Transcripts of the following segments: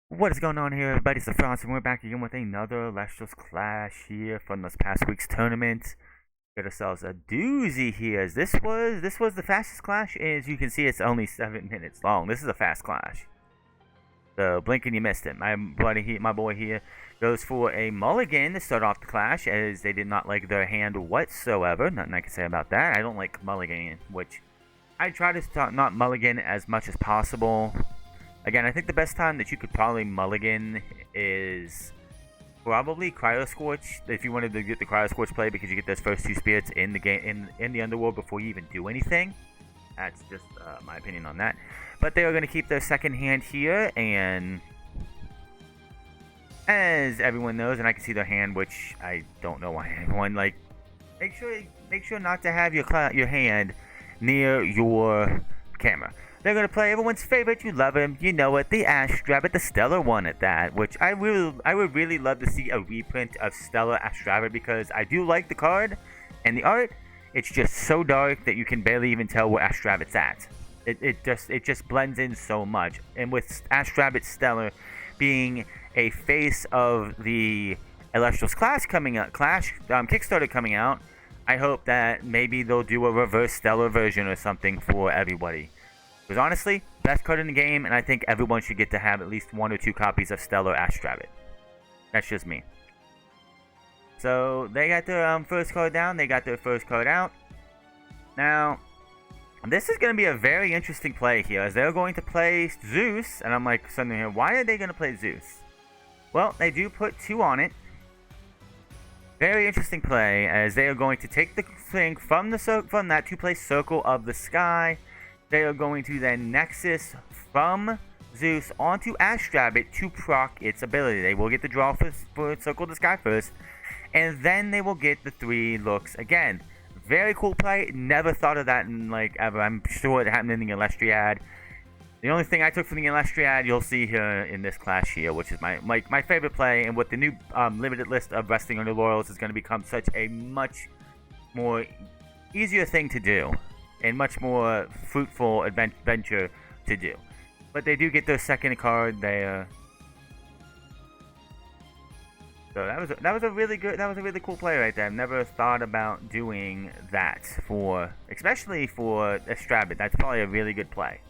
What is going on here, everybody? It's the Frost, and we're back again with another Celestials Clash here from this past week's tournament. Got ourselves a doozy here. As this was the fastest clash. As you can see, it's only 7 minutes long. This is a fast clash. So blink and you missed it. My boy here goes for a mulligan to start off the clash, as they did not like their hand whatsoever. Nothing I can say about that. I don't like mulligan, which I try to start not mulligan as much as possible. Again, I think the best time that you could probably mulligan is probably Cryo Scorch, if you wanted to get the Cryo Scorch play, because you get those first two spirits in the game in the underworld before you even do anything. That's just my opinion on that. But they are going to keep their second hand here, and as everyone knows, and I can see their hand, which I don't know why anyone like. Make sure not to have your hand near your camera. They're going to play everyone's favorite. You love him. You know it. The Ash Rabbit, the Stellar one at that. Which I would really love to see a reprint of Stellar Ash Rabbit, because I do like the card and the art. It's just so dark that you can barely even tell where Ash Rabbit's at. It just blends in so much. And with Ash Rabbit Stellar being a face of the Celestials Clash coming out, Kickstarter coming out, I hope that maybe they'll do a reverse Stellar version or something for everybody. Because honestly, best card in the game, and I think everyone should get to have at least 1 or 2 copies of Stellar Ash Rabbit. That's just me. So, they got their first card down, they got their first card out. Now, this is going to be a very interesting play here, as they're going to play Zeus, and I'm like, suddenly here, why are they going to play Zeus? Well, they do put 2 on it. Very interesting play, as they are going to take the thing from that 2-place circle of the sky. They are going to then Nexus from Zeus onto Ash Rabbit to proc its ability. They will get the draw for Circle the Sky first, and then they will get the 3 looks again. Very cool play. Never thought of that in like ever. I'm sure it happened in the Elestriad. The only thing I took from the Elestriad you'll see here in this clash here, which is my favorite play, and with the new limited list of Resting Under Laurels is going to become such a much more easier thing to do. And much more fruitful adventure to do. But they do get their second card there. So that was a really cool play right there. I've never thought about doing that especially for a Strabbit. That's probably a really good play.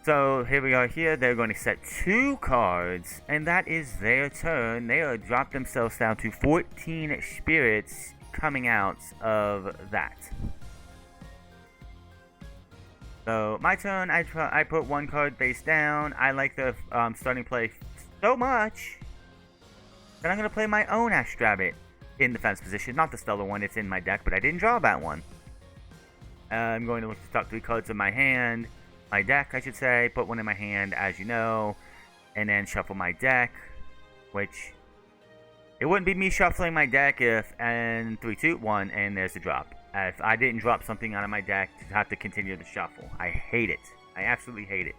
So here we are here. They're going to set 2 cards, and that is their turn. They are dropped themselves down to 14 spirits coming out of that. So, my turn, I put 1 card face down. I like the starting play so much that I'm going to play my own Ash Rabbit in defense position. Not the Stellar one, it's in my deck, but I didn't draw that one. I'm going to look to top 3 cards in my hand. My deck, I should say. Put 1 in my hand, as you know. And then shuffle my deck, which it wouldn't be me shuffling my deck if, and 3, 2, 1, and there's the drop. If I didn't drop something out of my deck to have to continue the shuffle. I hate it. I absolutely hate it.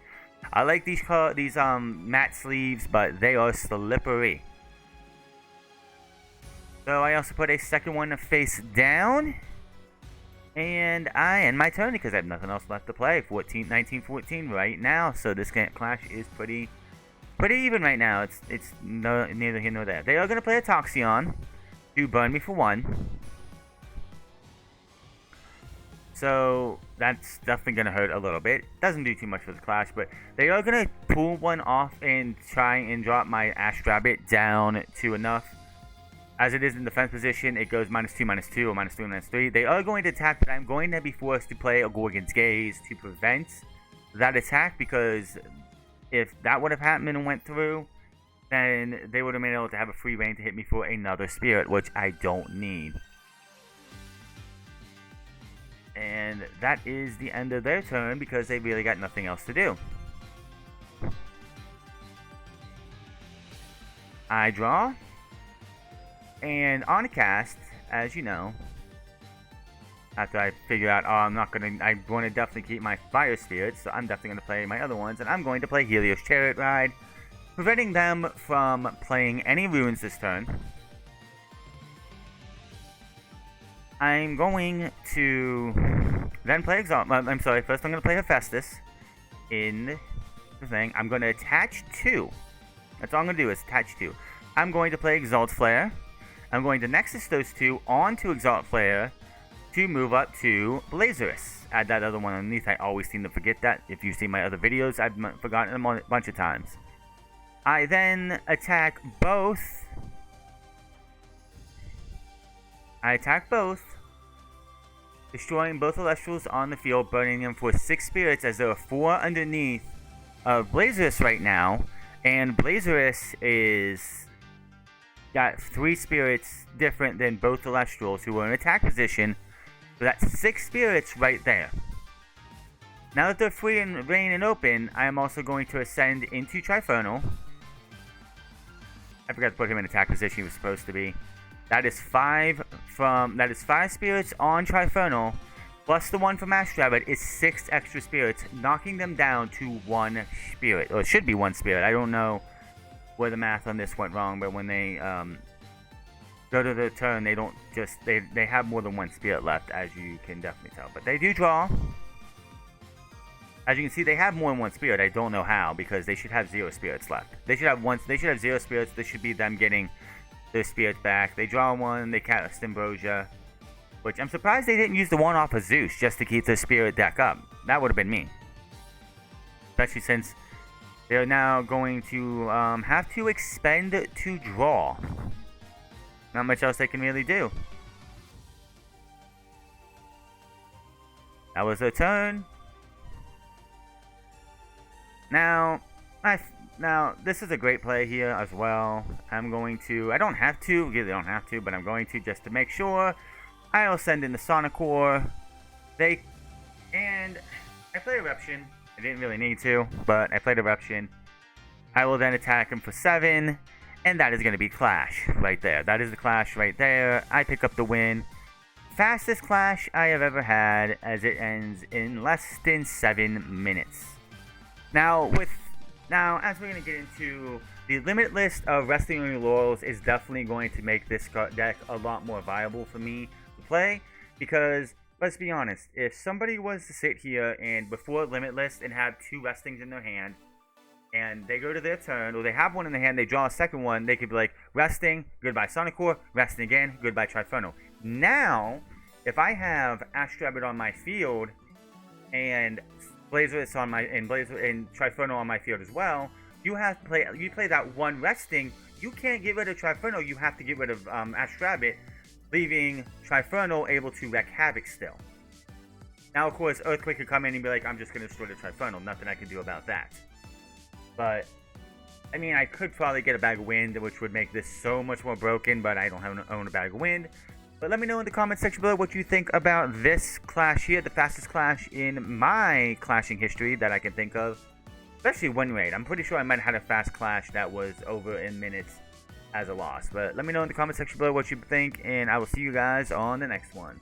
I like these matte sleeves, but they are slippery. So I also put a second one face down. And I end my turn because I have nothing else left to play. 19-14 right now. So this clash is pretty even right now. It's neither here nor there. They are going to play a Toxion to burn me for 1. So that's definitely going to hurt a little bit. Doesn't do too much for the clash, but they are going to pull 1 off and try and drop my Ash Rabbit down to enough. As it is in defense position, it goes -2, -2, or -3, -3. They are going to attack, but I'm going to be forced to play a Gorgon's Gaze to prevent that attack, because if that would have happened and went through, then they would have been able to have a free reign to hit me for another spirit, which I don't need. And that is the end of their turn, because they really got nothing else to do. I draw. And on a cast, as you know, after I figure out, I want to definitely keep my Fire Spirits, so I'm definitely going to play my other ones, and I'm going to play Helios Chariot Ride, preventing them from playing any runes this turn. I'm going to then play first I'm going to play Hephaestus in thing. I'm going to attach 2. That's all I'm going to do is attach 2. I'm going to play Exaltflare. I'm going to nexus those 2 onto Exaltflare to move up to Blazerous. Add that other one underneath. I always seem to forget that. If you see my other videos, I've forgotten them a bunch of times. I then attack both. Destroying both Celestials on the field, burning them for 6 spirits, as there are 4 underneath of Blazerous right now. And Blazerous is got 3 spirits different than both Celestials who are in attack position. So that's 6 spirits right there. Now that they're free and reign and open, I am also going to ascend into Trifernal. I forgot to put him in attack position he was supposed to be. That is 5 spirits on Trifernal, plus the 1 from Ash Rabbit is 6 extra spirits, knocking them down to 1 spirit. Or it should be 1 spirit. I don't know where the math on this went wrong, but when they go to the turn, they don't just they have more than 1 spirit left, as you can definitely tell. But they do draw. As you can see, they have more than 1 spirit. I don't know how, because they should have 0 spirits left. They should have 0 spirits. This should be them getting their spirits back. They draw 1, they cast Ambrosia, which I'm surprised they didn't use the 1 off of Zeus just to keep their spirit deck up. That would have been me. Especially since they're now going to have to expend to draw. Not much else they can really do. That was their turn. Now this is a great play here as well. I don't have to, really don't have to, but I'm going to just to make sure. I'll send in the Sonic Core. And I play Eruption. I didn't really need to, but I played Eruption. I will then attack him for 7, and that is going to be Clash right there. That is the Clash right there. I pick up the win. Fastest Clash I have ever had, as it ends in less than 7 minutes. Now, as we're going to get into, the limit list of Resting on Your Laurels is definitely going to make this deck a lot more viable for me to play, because, let's be honest, if somebody was to sit here and before Limitless and have 2 Restings in their hand, and they go to their turn, or they have 1 in their hand, they draw a second one, they could be like, Resting, goodbye Sonic Core, Resting again, goodbye Trifernal. Now, if I have Ash Rabbit on my field, and Blazerous on my and Trifernal on my field as well, you play that 1 resting. You can't get rid of Trifernal. You have to get rid of Ash Rabbit, leaving Trifernal able to wreak havoc still. Now, of course, Earthquake could come in and be like, I'm just going to destroy the Trifernal. Nothing I can do about that. But I mean, I could probably get a Bag of Wind, which would make this so much more broken. But I don't own a Bag of Wind. But let me know in the comment section below what you think about this Clash here, the fastest Clash in my clashing history that I can think of. Especially win rate. I'm pretty sure I might have had a fast Clash that was over in minutes as a loss. But let me know in the comment section below what you think, and I will see you guys on the next one.